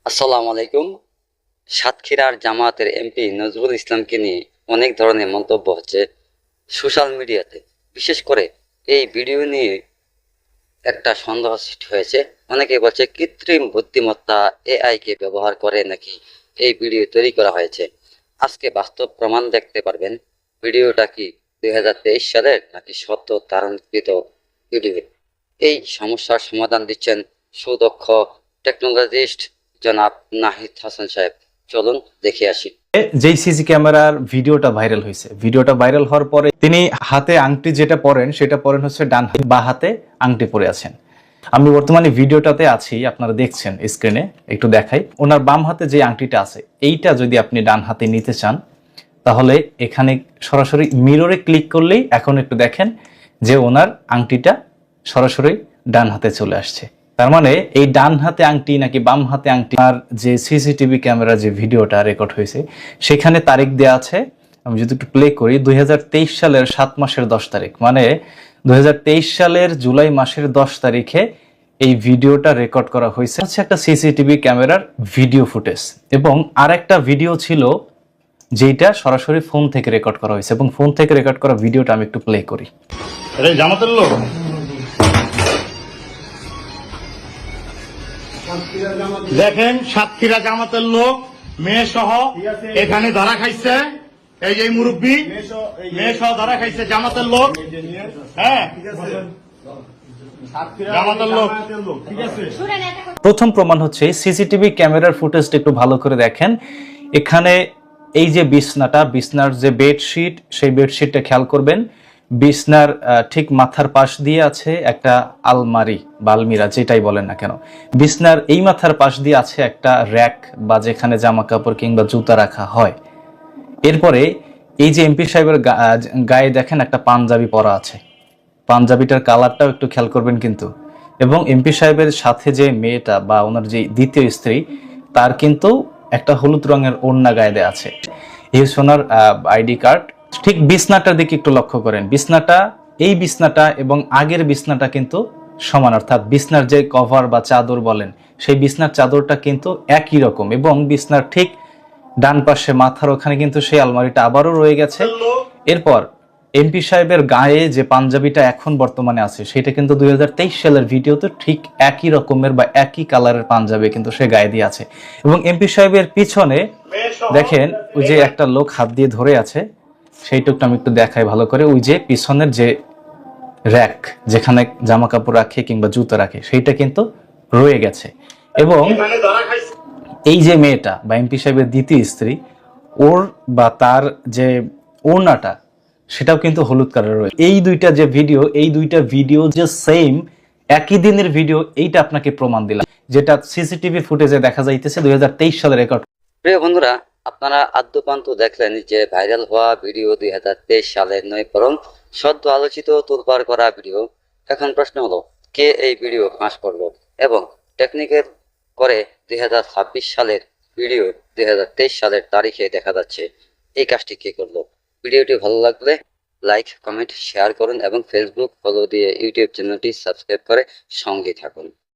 আসসালামু আলাইকুম। সাতক্ষীরার জামায়াতের এমপি নজরুল ইসলামকে নিয়ে অনেক ধরনের মন্তব্য হচ্ছে সোশ্যাল মিডিয়াতে। বিশেষ করে এই ভিডিও নিয়ে একটা সন্দেহ সৃষ্টি হয়েছে। অনেকে বলছে কৃত্রিম বুদ্ধিমত্তা এআই কে ব্যবহার করে নাকি এই ভিডিও তৈরি করা হয়েছে। আজকে বাস্তব প্রমাণ দেখতে পারবেন ভিডিওটা কি 2023 সালের নাকি সত্য ধারণকৃত ভিডিও। এই সমস্যার সমাধান দিচ্ছেন সুদক্ষ টেকনোলজিস্ট জনাব নাহিদ হাসান সাহেব। চলুন দেখে আসি। যেই সিসি ক্যামেরার ভিডিওটা ভাইরাল হয়েছে, ভিডিওটা ভাইরাল হওয়ার পরে তিনি হাতে আংটি যেটা পরেন সেটা পরেন হচ্ছে ডান বা হাতে আংটি পরে আছেন। আমি বর্তমানে ভিডিওটাতে আছি, আপনারা দেখছেন স্ক্রিনে, একটু দেখাই। ওনার বাম হাতে যে আংটিটা আছে এইটা যদি আপনি ডান হাতে নিতে চান তাহলে এখানে সরাসরি মিররে ক্লিক করলেই এখন একটু দেখেন যে ওনার আংটিটা সরাসরি ডান হাতে চলে আসছে। তার মানে এই ডান হাতে আংটি নাকি বাম হাতে আংটি, আর যে সিসিটিভি ক্যামেরা যে ভিডিওটা রেকর্ড হয়েছে সেখানে তারিখ দেওয়া আছে। আমি যদি একটু প্লে করি, 2023 সালের 7 মাসের 10 তারিখ, মানে 2023 সালের জুলাই মাসের 10 তারিখে এই ভিডিওটা রেকর্ড করা হয়েছে। হচ্ছে একটা সিসিটিভি ক্যামেরার ভিডিও ফুটেজ, এবং আরেকটা ভিডিও ছিল যেটা সরাসরি ফোন থেকে রেকর্ড করা হয়েছে, এবং ফোন থেকে রেকর্ড করা ভিডিওটা আমি একটু প্লে করি। জামাতের লোক দেখেন, সাতক্ষীরা জামাতের লোক মেয়ে সহ এখানে ধরা খাইছে। এই যে মুরব্বী মেয়ে সহ ধরা খাইছে জামাতের লোক। হ্যাঁ, জামাতের লোক। ঠিক আছে, প্রথম প্রমাণ হচ্ছে সিসিটিভি ক্যামেরার ফুটেজটা একটু ভালো করে দেখেন। এখানে এই যে বিছনার যে বেডশিট, সেই বেডশিটটা খেয়াল করবেন। বিছনার ঠিক মাথার পাশ দিয়ে আছে একটা আলমারি বা আলমিরা, যেটাই বলেন না কেন। বিছনার এই মাথার পাশ দিয়ে আছে একটা র্যাক বা যেখানে জামা কাপড় কিংবা জুতা রাখা হয়। এরপরে এই যে এমপি সাহেবের গায়ে দেখেন একটা পাঞ্জাবি পরা আছে, পাঞ্জাবিটার কালারটাও একটু খেয়াল করবেন কিন্তু। এবং এমপি সাহেবের সাথে যে মেয়েটা বা ওনার যে দ্বিতীয় স্ত্রী, তার কিন্তু একটা হলুদ রঙের ওড়না গায়ে দেয়া আছে। এই সোনার আইডি কার্ড। ঠিক বিছনাটার দিকে একটু লক্ষ্য করেন। এই বিছনাটা এবং আগের বিছনাটা কিন্তু সমান, অর্থাৎ বিছনার যে কভার বা চাদর বলেন, সেই বিছনার চাদরটা কিন্তু একই রকম, এবং বিছনার ঠিক ডান পাশে মাথার ওখানে কিন্তু সেই আলমারিটা আবারও রয়ে গেছে। এরপর এমপি সাহেবের গায়ে যে পাঞ্জাবিটা এখন বর্তমানে আছে সেটা কিন্তু 2023 সালের ভিডিওতে ঠিক একই রকমের বা একই কালারের পাঞ্জাবি কিন্তু সে গায়ে দিয়ে আছে। এবং এমপি সাহেবের পিছনে দেখেন ওই যে একটা লোক হাত দিয়ে ধরে আছে, সেইটুকটা আমি একটু দেখাই ভালো করে। ওই যে পিছনের যে র্যাক, যেখানে জামা কাপড় রাখে কিংবা জুতো রাখে, সেইটা কিন্তু রয়ে গেছে। এবং এই যে মেয়েটা বা এমপি সাহেবের দ্বিতীয় স্ত্রী, ওর বা তার যে ওড়নাটা সেটাও কিন্তু হলুদ কালার রয়েছে। এই দুইটা ভিডিও যে সেম একই দিনের ভিডিও, এইটা আপনাকে প্রমাণ দিলাম, যেটা সিসিটিভি ফুটেজে দেখা যাইতেছে 2023 সালের রেকর্ড। প্রিয় বন্ধুরা, আপনারা আদ্যপান্ত দেখলেন যে ভাইরাল হওয়া ভিডিও 2023 সালের নয়, বরং সদ্য আলোচিত তোলপাড় করা ভিডিও। এখন প্রশ্ন হলো, কে এই ভিডিও ফাঁস করলো এবং টেকনিক্যাল করে 2026 সালের ভিডিও 2023 সালের তারিখে দেখা যাচ্ছে। এই কাজটি কে করলো? ভিডিওটি ভালো লাগলে লাইক, কমেন্ট, শেয়ার করুন এবং ফেসবুক ফলো দিয়ে ইউটিউব চ্যানেলটি সাবস্ক্রাইব করে সঙ্গে থাকুন।